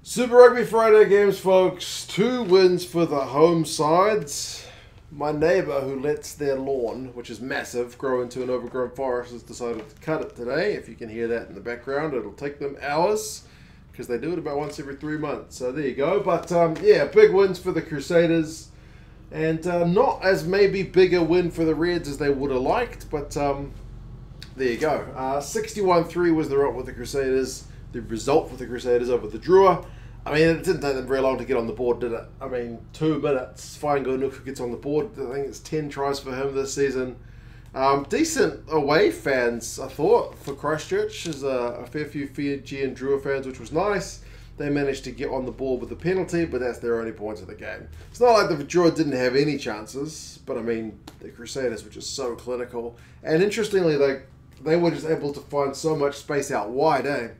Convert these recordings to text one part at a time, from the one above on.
Super Rugby Friday games, folks. 2 wins for the home sides. My neighbour, who lets their lawn, which is massive, grow into an overgrown forest, has decided to cut it today. If you can hear that in the background, it'll take them hours because they do it about once every 3 months. So there you go. But yeah, big wins for the Crusaders. And not as maybe big a win for the Reds as they would have liked, but there you go. 61-3 was the result with the Crusaders. The result for the Crusaders over the Drua. I mean, it didn't take them very long to get on the board, did it? I mean, 2 minutes. Fijian gets on the board. I think it's 10 tries for him this season. Decent away fans, I thought, for Christchurch. There's a fair few Fijian Drua fans, which was nice. They managed to get on the board with the penalty, but that's their only points of the game. It's not like the Drua didn't have any chances, but I mean, the Crusaders were just so clinical. And interestingly, they were just able to find so much space out wide,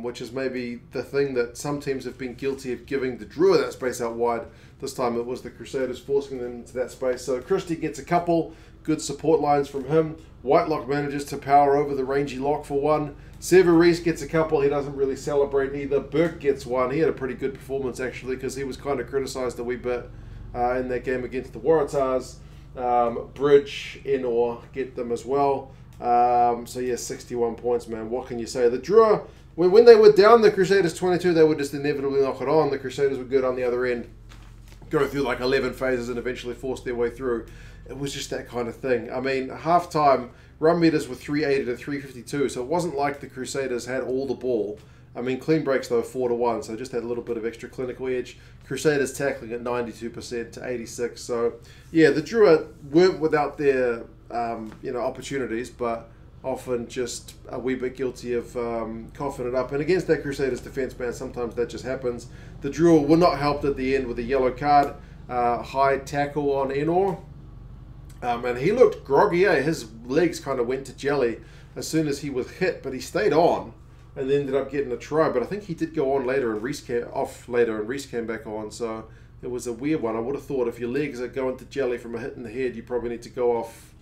which is maybe the thing that some teams have been guilty of giving the Drua that space out wide. This time it was the Crusaders forcing them into that space. So Christie gets a couple good support lines from him. Whitelock manages to power over the rangy lock for one. Severeese gets a couple. He doesn't really celebrate either. Burke gets one. He had a pretty good performance actually because he was kind of criticised a wee bit in that game against the Waratahs. Bridge, Enor get them as well. So yeah, 61 points, man. What can you say? The Drua, when they were down the Crusaders 22, they would just inevitably knock it on. The Crusaders were good on the other end, go through like 11 phases and eventually force their way through. It was just that kind of thing. I mean, half-time, run meters were 380 to 352, so it wasn't like the Crusaders had all the ball. I mean, clean breaks, though, 4-1, so just had a little bit of extra clinical edge. Crusaders tackling at 92% to 86. So, yeah, the Drua weren't without their opportunities, but often just a wee bit guilty of coughing it up. And against that Crusaders defence, man, sometimes that just happens. The Drua were not helped at the end with a yellow card. High tackle on Enor. And he looked groggy, His legs kind of went to jelly as soon as he was hit, but he stayed on and ended up getting a try. But I think he did go on later and Reese came back on. So it was a weird one. I would have thought if your legs are going to jelly from a hit in the head, you probably need to go off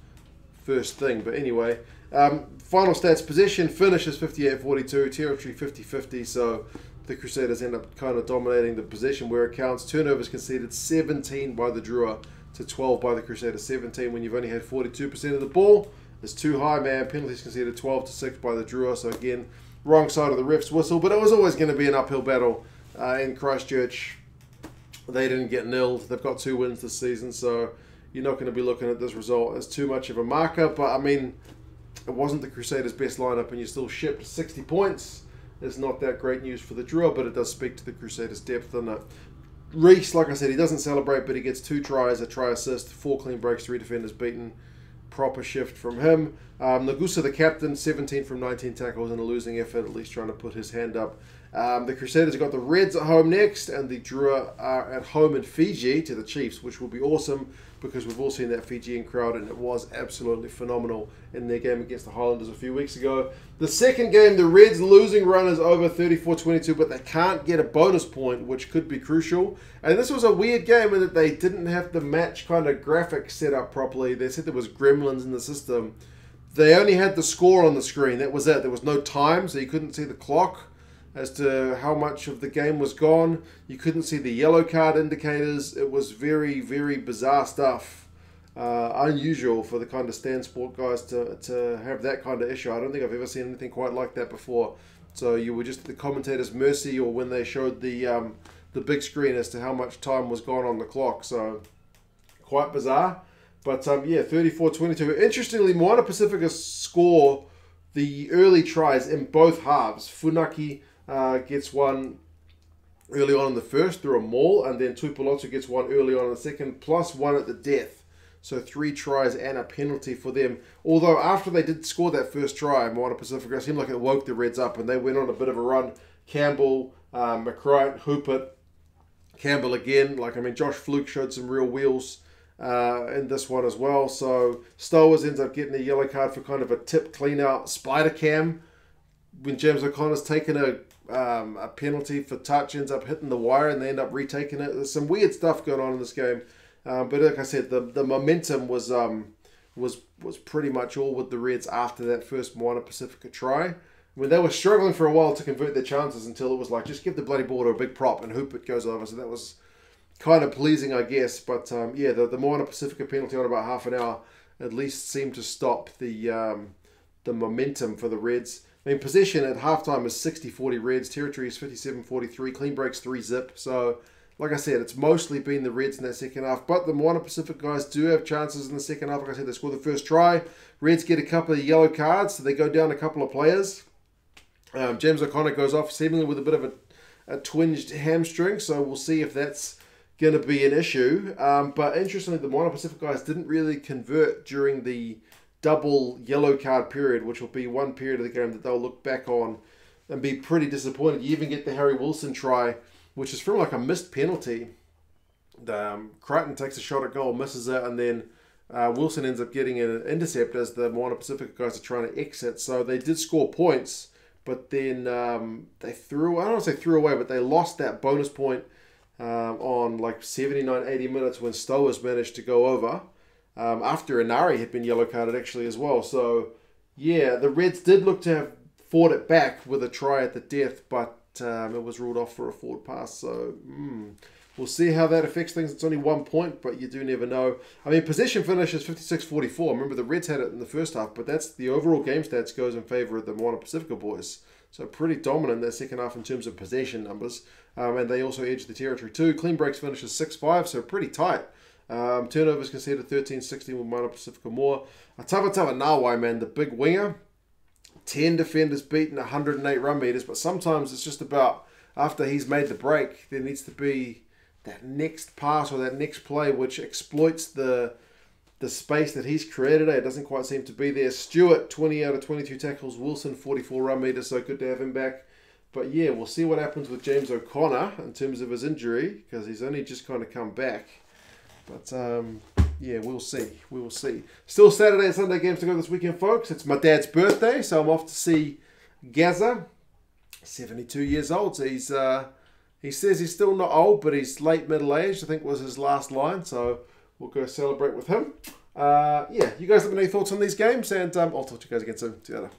first thing. But anyway, final stats: possession finishes 58-42, territory 50-50. So the Crusaders end up kind of dominating the possession where it counts. Turnovers conceded 17 by the Drua to 12 by the Crusaders. 17 when you've only had 42% of the ball. It's too high, man. Penalties conceded 12-6 by the Drua. So again, wrong side of the ref's whistle, but it was always going to be an uphill battle in Christchurch. They didn't get nilled. They've got 2 wins this season, so you're not going to be looking at this result as too much of a marker. But I mean, it wasn't the Crusaders' best lineup, and you still shipped 60 points. It's not that great news for the Drua, but it does speak to the Crusaders' depth on it. Reese, like I said, he doesn't celebrate, but he gets 2 tries, a try assist, 4 clean breaks, 3 defenders beaten. Proper shift from him. Nagusa, the captain, 17 from 19 tackles in a losing effort, at least trying to put his hand up. The Crusaders have got the Reds at home next, and the Drua are at home in Fiji to the Chiefs, which will be awesome because we've all seen that Fijian crowd, and it was absolutely phenomenal in their game against the Highlanders a few weeks ago. The second game, the Reds' losing run is over 34-22, but they can't get a bonus point, which could be crucial. And this was a weird game in that they didn't have the match kind of graphics set up properly. They said there was gremlins in the system. They only had the score on the screen. That was it. There was no time, so you couldn't see the clock as to how much of the game was gone. You couldn't see the yellow card indicators. It was very, very bizarre stuff. Unusual for the kind of stand sport guys to have that kind of issue. I don't think I've ever seen anything quite like that before. So you were just at the commentator's mercy, or when they showed the big screen as to how much time was gone on the clock. So quite bizarre. But yeah, 34-22. Interestingly, Moana Pasifika score the early tries in both halves. Funaki gets one early on in the first through a maul, and then Tupolotu gets one early on in the second, plus one at the death. So 3 tries and a penalty for them. Although after they did score that first try, Moana Pasifika seemed like it woke the Reds up, and they went on a bit of a run. Campbell, McCright, Hoopert, Campbell again. Josh Fluke showed some real wheels in this one as well. So Stowers ends up getting a yellow card for kind of a tip clean out spider cam. When James O'Connor's taken a penalty for touch, ends up hitting the wire, and they end up retaking it. There's some weird stuff going on in this game. But like I said, the momentum was pretty much all with the Reds after that first Moana Pasifika try. when they were struggling for a while to convert their chances until it was like, just give the bloody ball to a big prop and hoop it goes over. So that was kind of pleasing, I guess. But yeah, the Moana Pasifika penalty on about half an hour at least seemed to stop the momentum for the Reds. I mean, possession at halftime is 60-40 Reds, territory is 57-43, clean breaks 3-zip. So, like I said, it's mostly been the Reds in that second half. But the Moana Pacific guys do have chances in the second half. Like I said, they score the first try. Reds get a couple of yellow cards, so they go down a couple of players. James O'Connor goes off seemingly with a bit of a twinged hamstring, so we'll see if that's going to be an issue. But interestingly, the Moana Pacific guys didn't really convert during the double yellow card period, which will be one period of the game that they'll look back on and be pretty disappointed. You even get the Harry Wilson try, which is from like a missed penalty. Crichton takes a shot at goal, misses it, and then Wilson ends up getting an intercept as the Moana Pacific guys are trying to exit. So they did score points, but then they threw, I don't want to say threw away, but they lost that bonus point on like 79, 80 minutes when Stowers managed to go over. After Inari had been yellow carded actually as well. So, yeah, the Reds did look to have fought it back with a try at the death, but it was ruled off for a forward pass. So, we'll see how that affects things. It's only 1 point, but you do never know. I mean, possession finish is 56-44. Remember, the Reds had it in the first half, but that's the overall game stats goes in favor of the Moana Pacifica boys. So, pretty dominant in that second half in terms of possession numbers. And they also edged the territory too. Clean breaks finish is 6-5, so pretty tight. Turnovers conceded 13-16 with Moana Pasifika more. Atawatawa Nawai, man, the big winger. 10 defenders beaten, 108 run meters. But sometimes it's just about, after he's made the break, there needs to be that next pass or that next play which exploits the space that he's created. It doesn't quite seem to be there. Stewart, 20 out of 22 tackles. Wilson, 44 run meters, so good to have him back. But yeah, we'll see what happens with James O'Connor in terms of his injury, because he's only just kind of come back. But, yeah, we'll see. We will see. Still Saturday and Sunday games to go this weekend, folks. It's my dad's birthday, so I'm off to see Gaza. 72 years old. So he says he's still not old, but he's late middle-aged, I think was his last line. So we'll go celebrate with him. Yeah, you guys have any thoughts on these games? And I'll talk to you guys again soon. See you later.